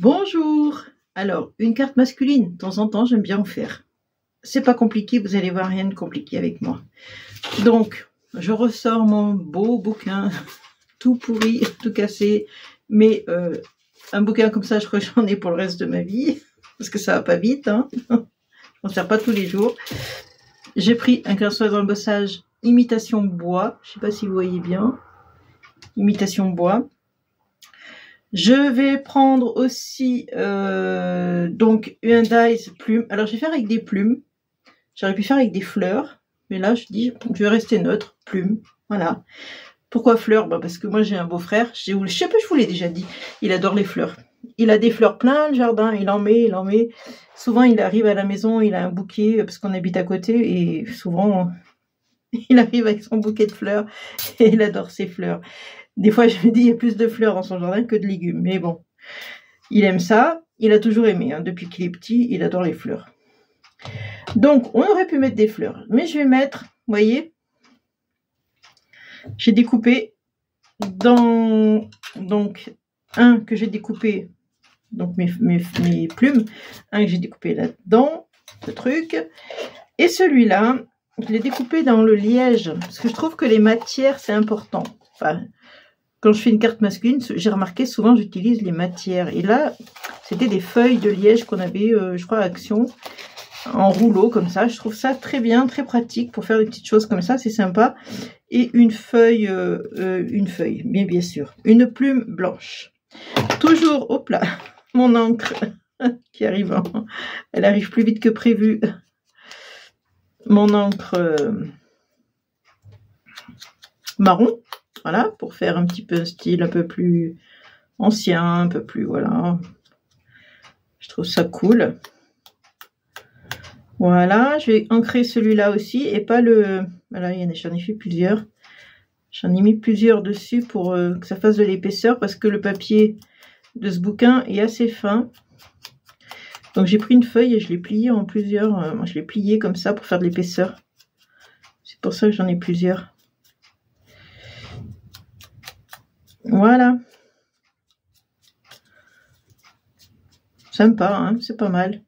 Bonjour! Alors, une carte masculine, de temps en temps, j'aime bien en faire. C'est pas compliqué, vous allez voir, rien de compliqué avec moi. Donc, je ressors mon beau bouquin, tout pourri, tout cassé, mais un bouquin comme ça, je crois que j'en ai pour le reste de ma vie, parce que ça va pas vite, hein. Je m'en sers pas tous les jours. J'ai pris un crayon d'embossage imitation bois, je sais pas si vous voyez bien, imitation bois. Je vais prendre aussi donc un dies plume. Alors je vais faire avec des plumes. J'aurais pu faire avec des fleurs, mais là je dis je vais rester neutre, plume. Voilà. Pourquoi fleurs? Parce que moi j'ai un beau-frère. Je sais pas, je vous l'ai déjà dit. Il adore les fleurs. Il a des fleurs plein le jardin. Il en met. Souvent il arrive à la maison, il a un bouquet parce qu'on habite à côté et souvent il arrive avec son bouquet de fleurs et il adore ses fleurs. Des fois, je me dis, il y a plus de fleurs dans son jardin que de légumes. Mais bon, il aime ça. Il a toujours aimé. Hein. Depuis qu'il est petit, il adore les fleurs. Donc, on aurait pu mettre des fleurs. Mais je vais mettre, vous voyez, j'ai découpé dans... Donc, un que j'ai découpé, donc mes plumes. Un que j'ai découpé là-dedans, ce truc. Et celui-là, je l'ai découpé dans le liège. Parce que je trouve que les matières, c'est important. Enfin... Quand je fais une carte masculine, j'ai remarqué souvent j'utilise les matières. Et là, c'était des feuilles de liège qu'on avait, je crois, à Action, en rouleau comme ça. Je trouve ça très bien, très pratique pour faire des petites choses comme ça, c'est sympa. Et une feuille, mais bien sûr, une plume blanche. Toujours, hop là, mon encre qui arrive, elle arrive plus vite que prévu. Mon encre marron. Voilà, pour faire un petit peu un style un peu plus ancien, un peu plus, voilà. Je trouve ça cool. Voilà, je vais ancrer celui-là aussi et pas le... Voilà, j'en ai fait plusieurs. J'en ai mis plusieurs dessus pour que ça fasse de l'épaisseur parce que le papier de ce bouquin est assez fin. Donc j'ai pris une feuille et je l'ai pliée en plusieurs. Je l'ai pliée comme ça pour faire de l'épaisseur. C'est pour ça que j'en ai plusieurs. Voilà. Sympa, hein, c'est pas mal.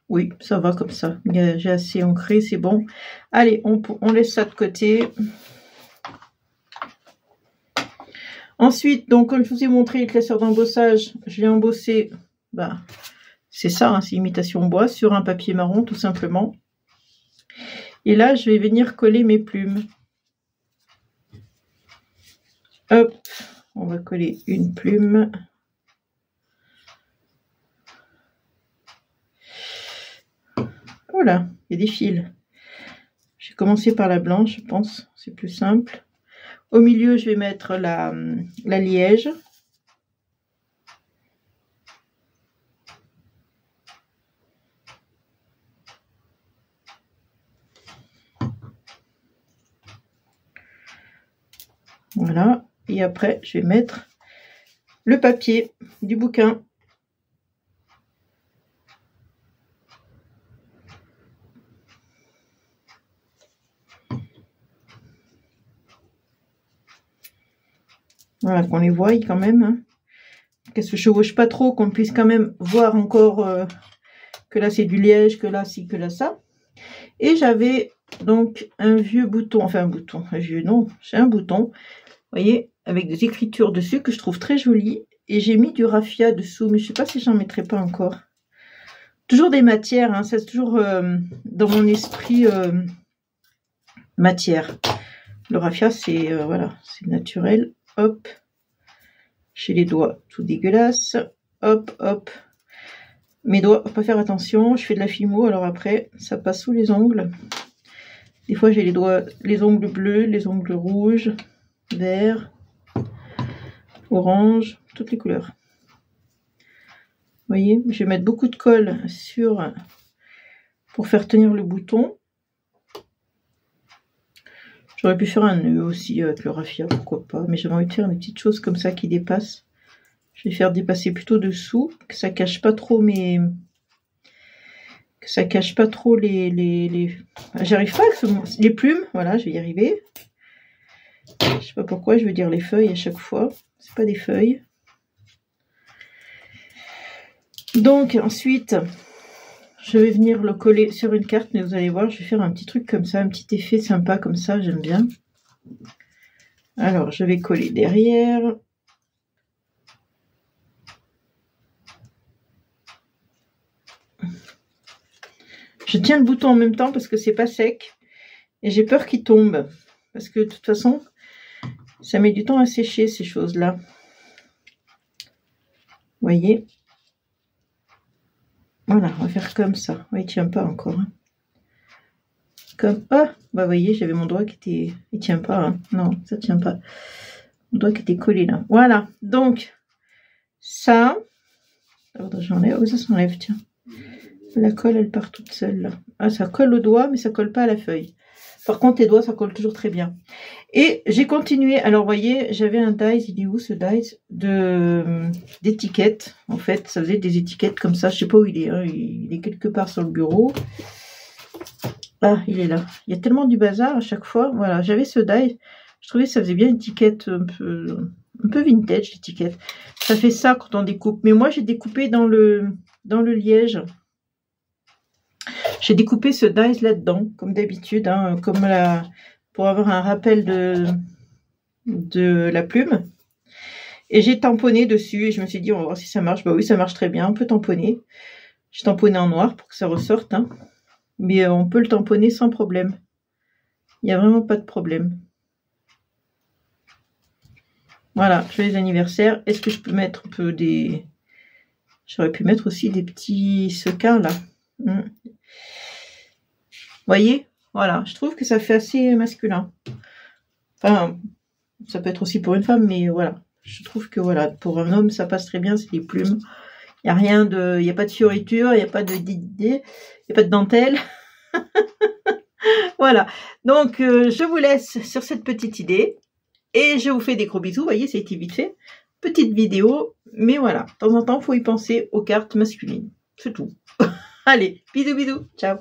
Oui, ça va comme ça. J'ai assez ancré, c'est bon. Allez, on laisse ça de côté. Ensuite, donc, comme je vous ai montré le classeur d'embossage, je l'ai embossé, c'est ça, hein, c'est imitation bois, sur un papier marron, tout simplement. Et là, je vais venir coller mes plumes. Hop. On va coller une plume. Voilà, il y a des fils. Je vais commencer par la blanche, je pense. C'est plus simple. Au milieu, je vais mettre la liège. Voilà. Et après, je vais mettre le papier du bouquin. Voilà, qu'on les voie quand même. Hein. Qu'elle se chevauche pas trop, qu'on puisse quand même voir encore que là c'est du liège, que là ci, que là ça. Et j'avais donc un vieux bouton, enfin un bouton, un vieux non, c'est un bouton. Vous voyez, avec des écritures dessus que je trouve très jolies. Et j'ai mis du raffia dessous, mais je ne sais pas si j'en mettrai pas encore. Toujours des matières, hein, c'est toujours dans mon esprit matière. Le raffia, c'est voilà, c'est naturel. Hop, j'ai les doigts tout dégueulasse. Hop, hop. Mes doigts, faut pas faire attention, je fais de la fimo, alors après, ça passe sous les ongles. Des fois, j'ai les ongles bleus, les ongles rouges, vert, orange, toutes les couleurs. Vous voyez, je vais mettre beaucoup de colle pour faire tenir le bouton. J'aurais pu faire un nœud aussi avec le raffia, pourquoi pas, mais j'avais envie de faire des petites choses comme ça qui dépassent. Je vais faire dépasser plutôt dessous, que ça cache pas trop les... J'arrive pas avec les plumes, voilà, je vais y arriver. Je sais pas pourquoi je veux dire les feuilles à chaque fois. C'est pas des feuilles. Donc ensuite, je vais venir le coller sur une carte, mais vous allez voir, je vais faire un petit truc comme ça, un petit effet sympa comme ça, j'aime bien. Alors, je vais coller derrière. Je tiens le bouton en même temps parce que c'est pas sec et j'ai peur qu'il tombe. Parce que de toute façon, ça met du temps à sécher ces choses-là. Vous voyez? Voilà, on va faire comme ça. Ouais, il tient pas encore. Hein. Comme, ah, bah vous voyez, j'avais mon doigt qui était... Il tient pas, hein. Non, ça tient pas. Mon doigt qui était collé là. Voilà, donc, ça... J'enlève, oh, ça s'enlève, tiens. La colle, elle part toute seule, là. Ah, ça colle au doigt, mais ça colle pas à la feuille. Par contre, tes doigts, ça colle toujours très bien. Et j'ai continué. Alors, vous voyez, j'avais un dies. Il est où, ce dies d'étiquettes. En fait, ça faisait des étiquettes comme ça. Je sais pas où il est. Hein. Il est quelque part sur le bureau. Ah, il est là. Il y a tellement du bazar à chaque fois. Voilà, j'avais ce die. Je trouvais que ça faisait bien une étiquette un peu vintage, l'étiquette. Ça fait ça quand on découpe. Mais moi, j'ai découpé dans le liège. J'ai découpé ce dies là-dedans, comme d'habitude, hein, pour avoir un rappel de la plume. Et j'ai tamponné dessus et je me suis dit, on va voir si ça marche. Bah oui, ça marche très bien, on peut tamponner. J'ai tamponné en noir pour que ça ressorte. Hein. Mais on peut le tamponner sans problème. Il n'y a vraiment pas de problème. Voilà, joyeux anniversaire. Est-ce que je peux mettre un peu des... J'aurais pu mettre aussi des petits sequins là. Voyez, voilà, je trouve que ça fait assez masculin. Enfin, ça peut être aussi pour une femme, mais voilà. Je trouve que voilà, pour un homme, ça passe très bien, c'est des plumes. Il n'y a rien de... Il n'y a pas de fioriture, il n'y a pas d'idée, il n'y a pas de dentelle. Voilà, donc je vous laisse sur cette petite idée. Et je vous fais des gros bisous, vous voyez, ça a été vite fait. Petite vidéo, mais voilà, de temps en temps, il faut y penser aux cartes masculines. C'est tout. Allez, bisous, bisous, ciao.